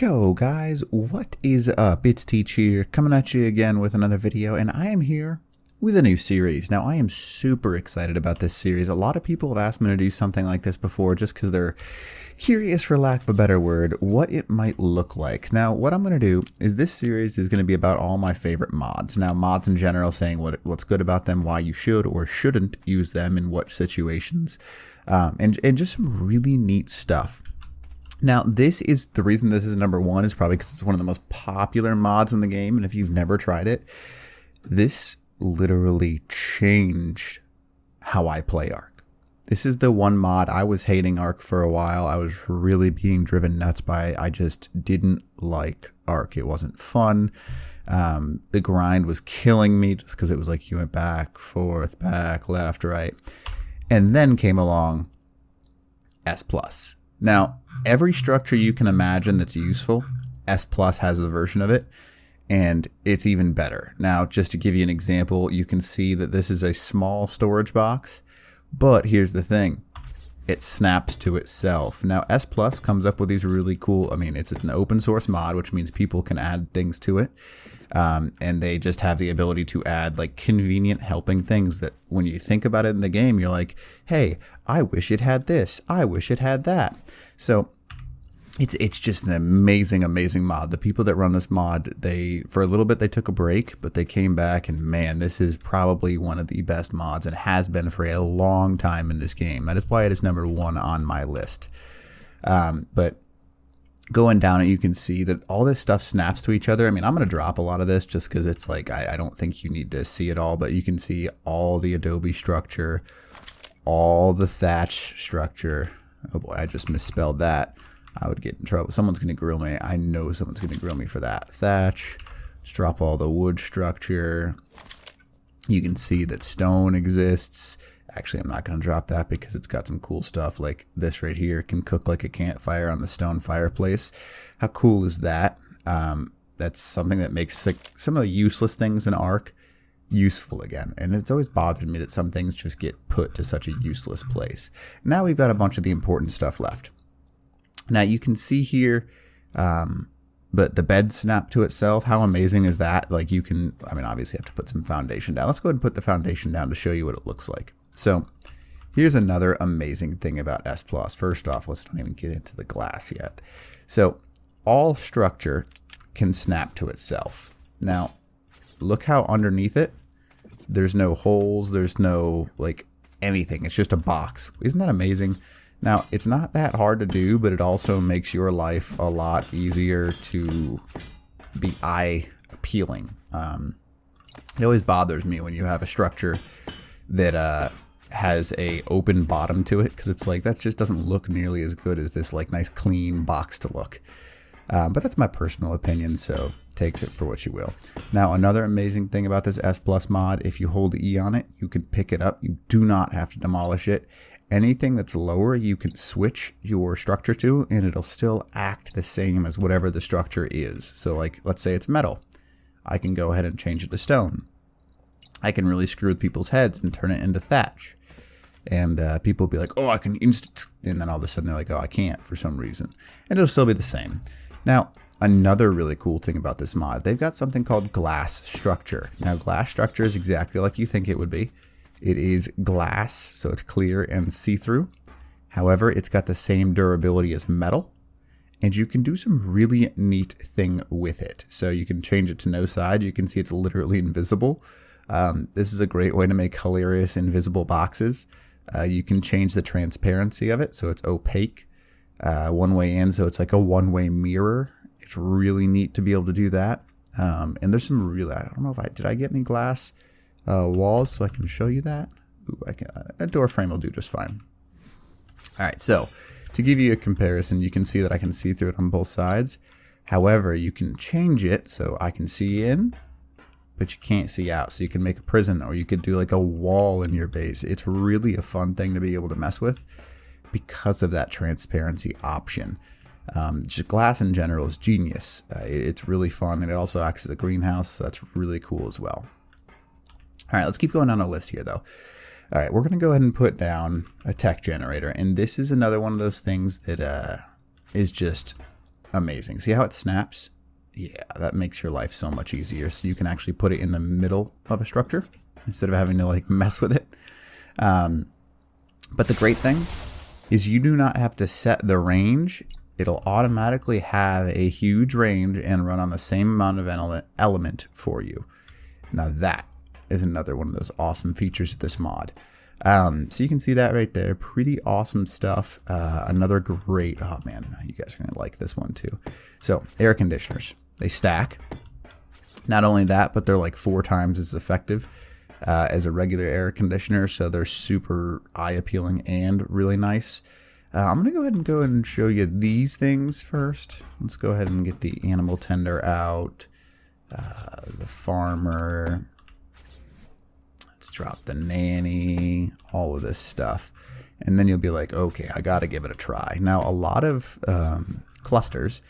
Yo guys, what is up? It's Teach here, coming at you again with another video, and I am here with a new series. Now I am super excited about this series. A lot of people have asked me to do something like this before just because they're curious, for lack of a better word, what it might look like. Now what I'm going to do is this series is going to be about all my favorite mods. Now mods in general, saying what's good about them, why you should or shouldn't use them in what situations, and just some really neat stuff. Now, this is the reason this is number one is probably because it's one of the most popular mods in the game, and if you've never tried it, this literally changed how I play Ark. This is the one mod I was hating Ark for a while. I was really being driven nuts by it. I just didn't like Ark. It wasn't fun. The grind was killing me just because it was like you went back, forth, back, left, right. And then came along S+. Now, every structure you can imagine that's useful, S+ has a version of it, and it's even better. Now, just to give you an example, you can see that this is a small storage box, but here's the thing. It snaps to itself. Now, S+ comes up with these really cool, it's an open source mod, which means people can add things to it. And they just have the ability to add like convenient helping things that when you think about it in the game, you're like, hey, I wish it had this. I wish it had that. So it's just an amazing, amazing mod. The people that run this mod, for a little bit, they took a break, but they came back and man, this is probably one of the best mods and has been for a long time in this game. That is why it is number one on my list. But going down it, you can see that all this stuff snaps to each other. I'm going to drop a lot of this just because it's like, I don't think you need to see it all, but you can see all the Adobe structure, all the thatch structure. Oh boy, I just misspelled that. I would get in trouble. Someone's going to grill me. I know someone's going to grill me for that. Thatch. Let's drop all the wood structure. You can see that stone exists. Actually, I'm not going to drop that because it's got some cool stuff like this right here. It can cook like a campfire on the stone fireplace. How cool is that? That's something that makes like some of the useless things in Ark useful again. And it's always bothered me that some things just get put to such a useless place. Now we've got a bunch of the important stuff left. Now you can see here, but the bed snap to itself. How amazing is that? Like you can, obviously have to put some foundation down. Let's go ahead and put the foundation down to show you what it looks like. So here's another amazing thing about S+. First off, let's not even get into the glass yet. So all structure can snap to itself. Now, look how underneath it, there's no holes, there's no like anything. It's just a box. Isn't that amazing? Now, it's not that hard to do, but it also makes your life a lot easier to be eye appealing. It always bothers me when you have a structure that has a open bottom to it, because it's like that just doesn't look nearly as good as this like nice clean box to look. But that's my personal opinion, so take it for what you will. Now another amazing thing about this S+ mod, if you hold E on it, you can pick it up. You do not have to demolish it. Anything that's lower, you can switch your structure to, and it'll still act the same as whatever the structure is. So like, let's say it's metal. I can go ahead and change it to stone. I can really screw with people's heads and turn it into thatch. And people will be like, oh, I can instant, and then all of a sudden they're like, oh, I can't for some reason. And it'll still be the same. Now, another really cool thing about this mod, they've got something called glass structure. Now, glass structure is exactly like you think it would be. It is glass, so it's clear and see-through. However, it's got the same durability as metal. And you can do some really neat thing with it. So you can change it to no side. You can see it's literally invisible. This is a great way to make hilarious invisible boxes. You can change the transparency of it so it's opaque. One way in, so it's like a one-way mirror. It's really neat to be able to do that. And there's some really, I don't know if did I get any glass walls so I can show you that? Ooh, a door frame will do just fine. All right, so to give you a comparison, you can see that I can see through it on both sides. However, you can change it so I can see in, but you can't see out. So you can make a prison, or you could do like a wall in your base. It's really a fun thing to be able to mess with because of that transparency option. Just glass in general is genius. It's really fun, and it also acts as a greenhouse, so that's really cool as well. All right, let's keep going down our list here though. All right, we're going to go ahead and put down a tech generator, and this is another one of those things that is just amazing. See how it snaps? Yeah, that makes your life so much easier. So you can actually put it in the middle of a structure instead of having to like mess with it. But the great thing is you do not have to set the range. It'll automatically have a huge range and run on the same amount of element for you. Now that is another one of those awesome features of this mod. So you can see that right there. Pretty awesome stuff. Another great, oh man, you guys are going to like this one too. So air conditioners, they stack. Not only that, but they're like 4 times as effective as a regular air conditioner. So they're super eye appealing and really nice. I'm going to go ahead and show you these things first. Let's go ahead and get the animal tender out. The farmer. Let's drop the nanny, all of this stuff. And then you'll be like, okay, I got to give it a try. Now, a lot of clusters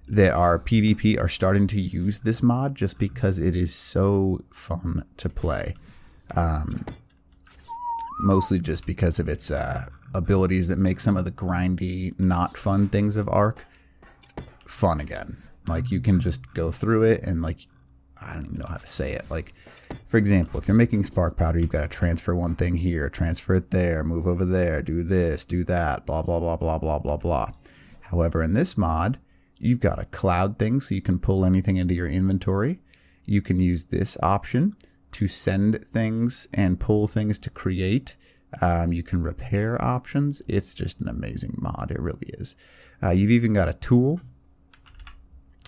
that are PvP are starting to use this mod just because it is so fun to play. Mostly just because of its abilities that make some of the grindy, not fun things of Ark fun again. Like, you can just go through it and, like, I don't even know how to say it. Like, for example, if you're making spark powder, you've got to transfer one thing here, transfer it there, move over there, do this, do that, blah, blah, blah, blah, blah, blah, blah. However, in this mod, you've got a cloud thing, so you can pull anything into your inventory. You can use this option to send things and pull things to create. You can repair options. It's just an amazing mod. It really is. You've even got a tool.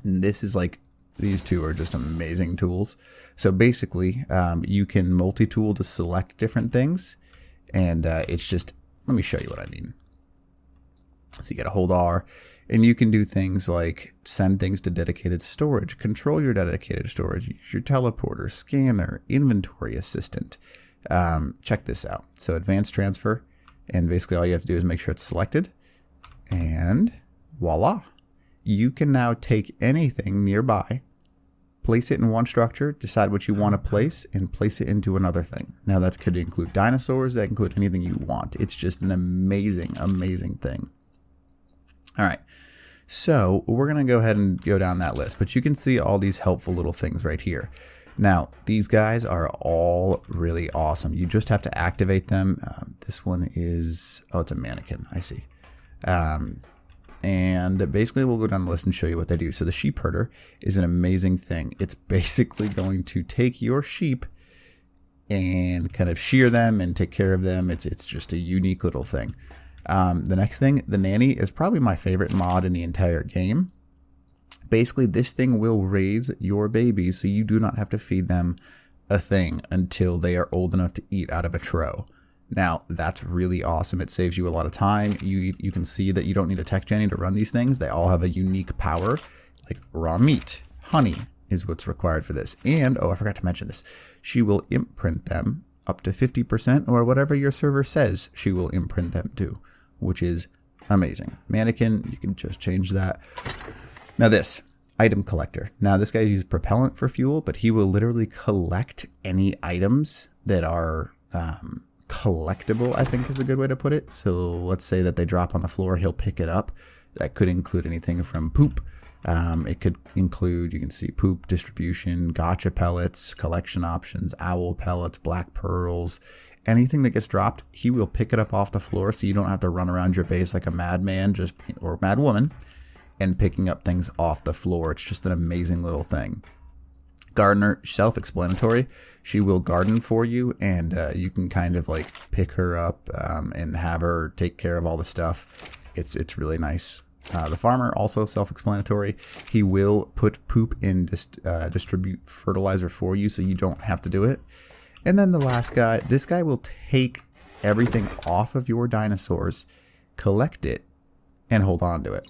And this is like, these two are just amazing tools. So basically, you can multi-tool to select different things. And it's just, let me show you what I mean. So you got to hold R. And you can do things like send things to dedicated storage, control your dedicated storage, use your teleporter, scanner, inventory assistant. Check this out. So advanced transfer, and basically all you have to do is make sure it's selected, and voila. You can now take anything nearby, place it in one structure, decide what you want to place, and place it into another thing. Now that could include dinosaurs, that can include anything you want. It's just an amazing, amazing thing. All right, so we're going to go ahead and go down that list, but you can see all these helpful little things right here. Now, these guys are all really awesome. You just have to activate them. This one is, oh, it's a mannequin. I see. And basically, we'll go down the list and show you what they do. So the sheep herder is an amazing thing. It's basically going to take your sheep and kind of shear them and take care of them. It's just a unique little thing. The next thing, the nanny, is probably my favorite mod in the entire game. Basically, this thing will raise your babies so you do not have to feed them a thing until they are old enough to eat out of a trough. Now, that's really awesome. It saves you a lot of time. You can see that you don't need a tech Jenny to run these things. They all have a unique power, like raw meat. Honey is what's required for this. And, oh, I forgot to mention this. She will imprint them up to 50% or whatever your server says she will imprint them to, which is amazing. Mannequin, you can just change that. Now this, item collector. Now this guy uses propellant for fuel, but he will literally collect any items that are collectible, I think is a good way to put it. So let's say that they drop on the floor, he'll pick it up. That could include anything from poop. It could include, you can see poop distribution, gotcha pellets, collection options, owl pellets, black pearls. Anything that gets dropped, he will pick it up off the floor so you don't have to run around your base like a madman or mad woman and picking up things off the floor. It's just an amazing little thing. Gardener, self-explanatory. She will garden for you, and you can kind of like pick her up and have her take care of all the stuff. It's really nice. The farmer, also self-explanatory. He will put poop in distribute fertilizer for you so you don't have to do it. And then the last guy, this guy will take everything off of your dinosaurs, collect it, and hold on to it.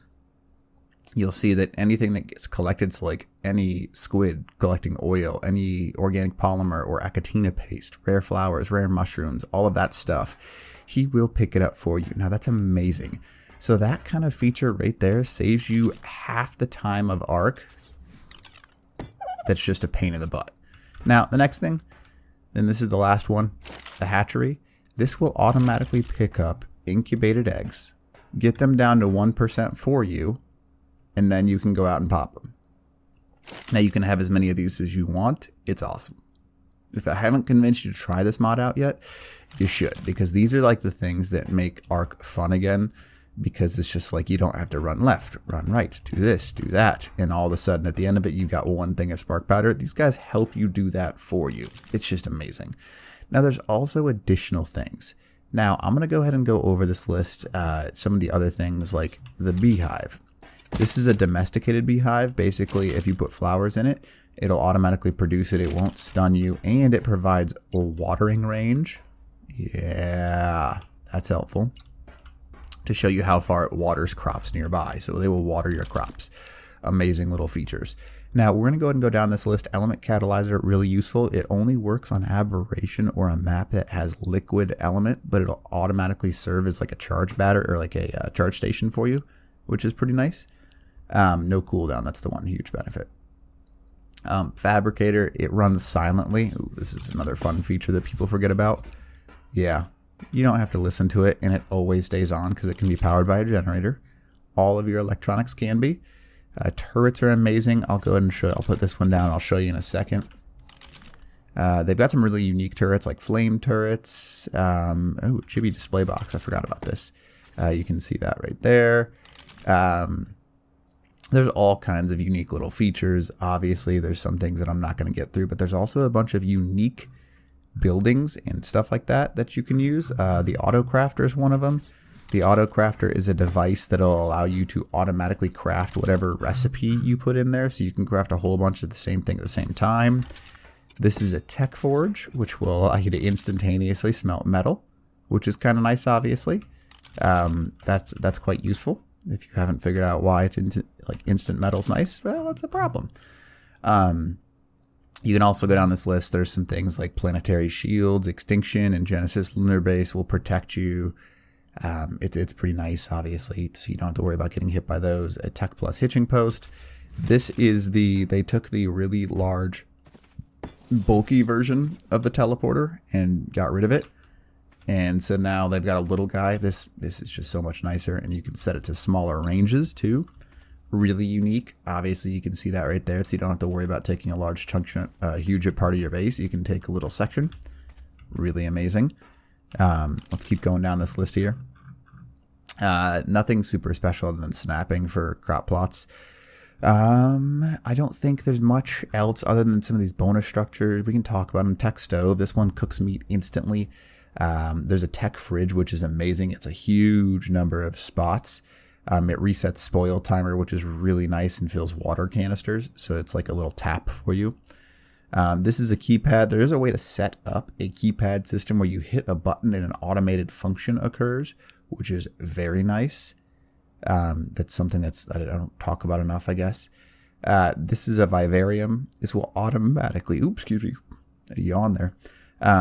You'll see that anything that gets collected, so like any squid collecting oil, any organic polymer or achatina paste, rare flowers, rare mushrooms, all of that stuff, he will pick it up for you. Now that's amazing. So that kind of feature right there saves you half the time of Ark. That's just a pain in the butt. Now the next thing, and this is the last one, the hatchery. This will automatically pick up incubated eggs, get them down to 1% for you, and then you can go out and pop them. Now you can have as many of these as you want. It's awesome. If I haven't convinced you to try this mod out yet, you should, because these are like the things that make Ark fun again, because it's just like you don't have to run left, run right, do this, do that, and all of a sudden at the end of it you've got one thing of spark powder. These guys help you do that for you. It's just amazing. Now there's also additional things. Now I'm going to go ahead and go over this list, some of the other things like the beehive. This is a domesticated beehive. Basically, if you put flowers in it, it'll automatically produce it. It won't stun you, and it provides a watering range. Yeah, that's helpful to show you how far it waters crops nearby. So they will water your crops. Amazing little features. Now we're going to go ahead and go down this list. Element Catalyzer, really useful. It only works on aberration or a map that has liquid element, but it'll automatically serve as like a charge battery or like a charge station for you, which is pretty nice. No cooldown, that's the one huge benefit. Fabricator, it runs silently. Ooh, this is another fun feature that people forget about. Yeah, you don't have to listen to it, and it always stays on because it can be powered by a generator. All of your electronics can be. Turrets are amazing. I'll go ahead and show. I'll put this one down. I'll show you in a second. They've got some really unique turrets, like flame turrets. Oh, chibi display box. I forgot about this. You can see that right there. There's all kinds of unique little features. Obviously, there's some things that I'm not going to get through, but there's also a bunch of unique buildings and stuff like that that you can use. The Auto Crafter is one of them. The Auto Crafter is a device that'll allow you to automatically craft whatever recipe you put in there, so you can craft a whole bunch of the same thing at the same time. This is a Tech Forge, which will allow you to instantaneously smelt metal, which is kind of nice, obviously. That's quite useful. If you haven't figured out why it's like instant metal's nice, well, that's a problem. You can also go down this list. There's some things like Planetary Shields, Extinction, and Genesis Lunar Base will protect you. It's pretty nice, obviously, so you don't have to worry about getting hit by those. A Tech Plus hitching post. This is they took the really large, bulky version of the teleporter and got rid of it. And so now they've got a little guy. This is just so much nicer, and you can set it to smaller ranges too. Really unique. Obviously, you can see that right there, so you don't have to worry about taking a large chunk, huge part of your base. You can take a little section. Really amazing. Let's keep going down this list here. Nothing super special other than snapping for crop plots. I don't think there's much else other than some of these bonus structures. We can talk about them. Tech Stove. This one cooks meat instantly. There's a Tech Fridge, which is amazing. It's a huge number of spots. It resets spoil timer, which is really nice and fills water canisters. So it's like a little tap for you. This is a keypad. There is a way to set up a keypad system where you hit a button and an automated function occurs, which is very nice. That's something that I don't talk about enough, I guess. This is a vivarium. This will automatically, oops, excuse me, a yawn there.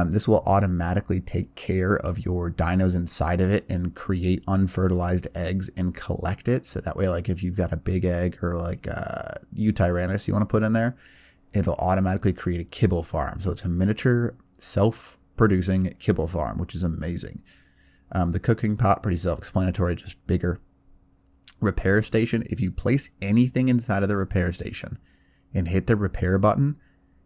This will automatically take care of your dinos inside of it and create unfertilized eggs and collect it. So that way, like if you've got a big egg or like a Eutyrannus you want to put in there, it'll automatically create a kibble farm. So it's a miniature self-producing kibble farm, which is amazing. The cooking pot, pretty self-explanatory, just bigger. Repair station. If you place anything inside of the repair station and hit the repair button,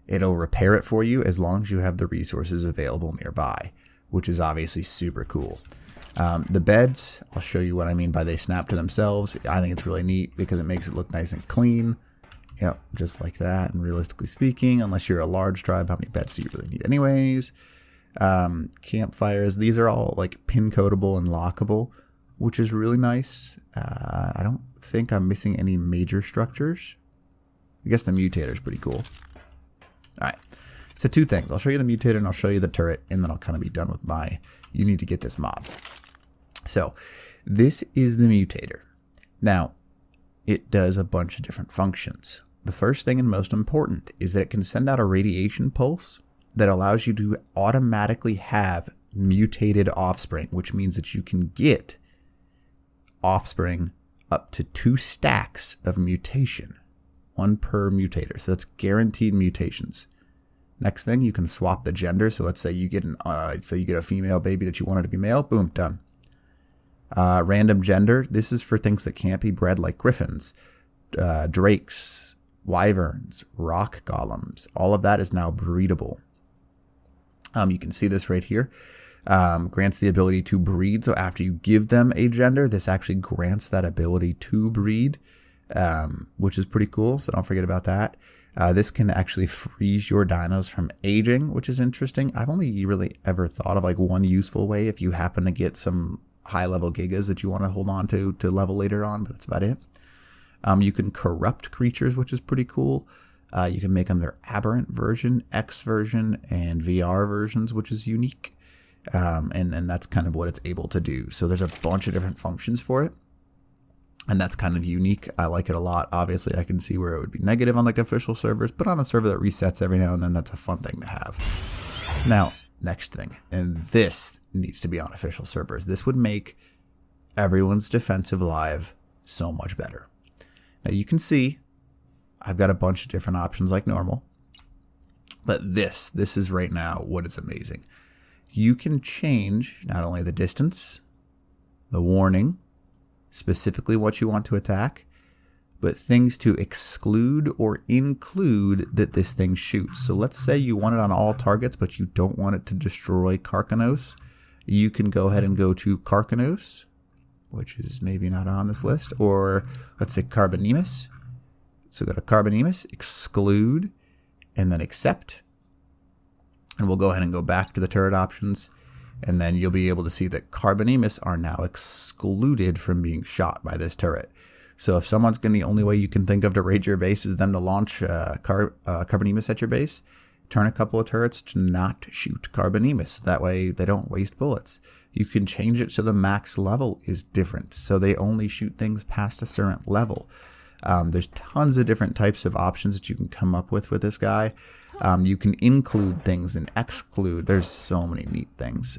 it'll repair it for you as long as you have the resources available nearby, which is obviously super cool. The beds, I'll show you what I mean by they snap to themselves. I think it's really neat because it makes it look nice and clean. Yep, just like that. And realistically speaking, unless you're a large tribe, how many beds do you really need anyways? Campfires, these are all like pin codable and lockable, which is really nice. I don't think I'm missing any major structures. I guess the mutator is pretty cool. All right, so two things. I'll show you the mutator and I'll show you the turret, and then I'll kind of be done with you need to get this mod. So this is the mutator. Now, it does a bunch of different functions. The first thing and most important is that it can send out a radiation pulse that allows you to automatically have mutated offspring, which means that you can get offspring up to 2 stacks of mutation, 1 per mutator. So that's guaranteed mutations. Next thing, you can swap the gender. So let's say you get a female baby that you wanted to be male. Boom, done. Random gender. This is for things that can't be bred, like griffins. drakes, wyverns, rock golems. All of that is now breedable. You can see this right here. Grants the ability to breed. So after you give them a gender, this actually grants that ability to breed, which is pretty cool. So don't forget about that. This can actually freeze your dinos from aging, which is interesting. I've only really ever thought of like one useful way if you happen to get some high level gigas that you want to hold on to level later on, but that's about it. You can corrupt creatures, which is pretty cool. You can make them their aberrant version, X version, and VR versions, which is unique. And that's kind of what it's able to do. So there's a bunch of different functions for it. And that's kind of unique. I like it a lot. Obviously, I can see where it would be negative on like official servers, but on a server that resets every now and then, that's a fun thing to have. Now, next thing, and this needs to be on official servers. This would make everyone's defensive live so much better. Now you can see I've got a bunch of different options like normal, but this is right now what is amazing. You can change not only the distance, the warning, specifically what you want to attack, but things to exclude or include that this thing shoots. So let's say you want it on all targets, but you don't want it to destroy Carcanos. You can go ahead and go to Carcanos, which is maybe not on this list, or let's say Carbonemus. So go to Carbonemus, exclude, and then accept. And we'll go ahead and go back to the turret options. And then you'll be able to see that Carbonemus are now excluded from being shot by this turret. So if someone's going, the only way you can think of to raid your base is them to launch Carbonemus at your base, turn a couple of turrets to not shoot Carbonemus. That way they don't waste bullets. You can change it so the max level is different. So they only shoot things past a certain level. There's tons of different types of options that you can come up with this guy. You can include things and exclude. There's so many neat things.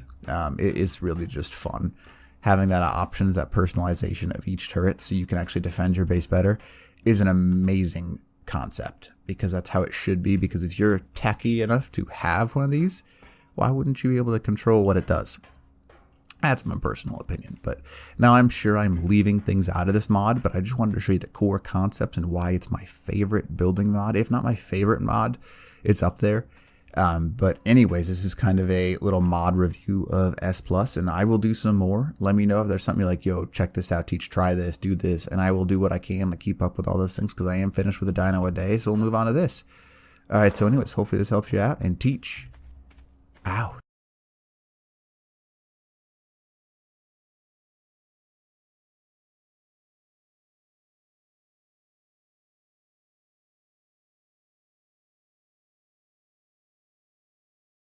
It's really just fun. Having that options, that personalization of each turret so you can actually defend your base better is an amazing concept, because that's how it should be. Because if you're techie enough to have one of these, why wouldn't you be able to control what it does? That's my personal opinion, but now I'm sure I'm leaving things out of this mod, but I just wanted to show you the core concepts and why it's my favorite building mod. If not my favorite mod, it's up there. But anyways, this is kind of a little mod review of S+, and I will do some more. Let me know if there's something you're like, yo, check this out, Teach, try this, do this, and I will do what I can to keep up with all those things, because I am finished with a dino a day, so we'll move on to this. Alright, so anyways, hopefully this helps you out, and Teach out.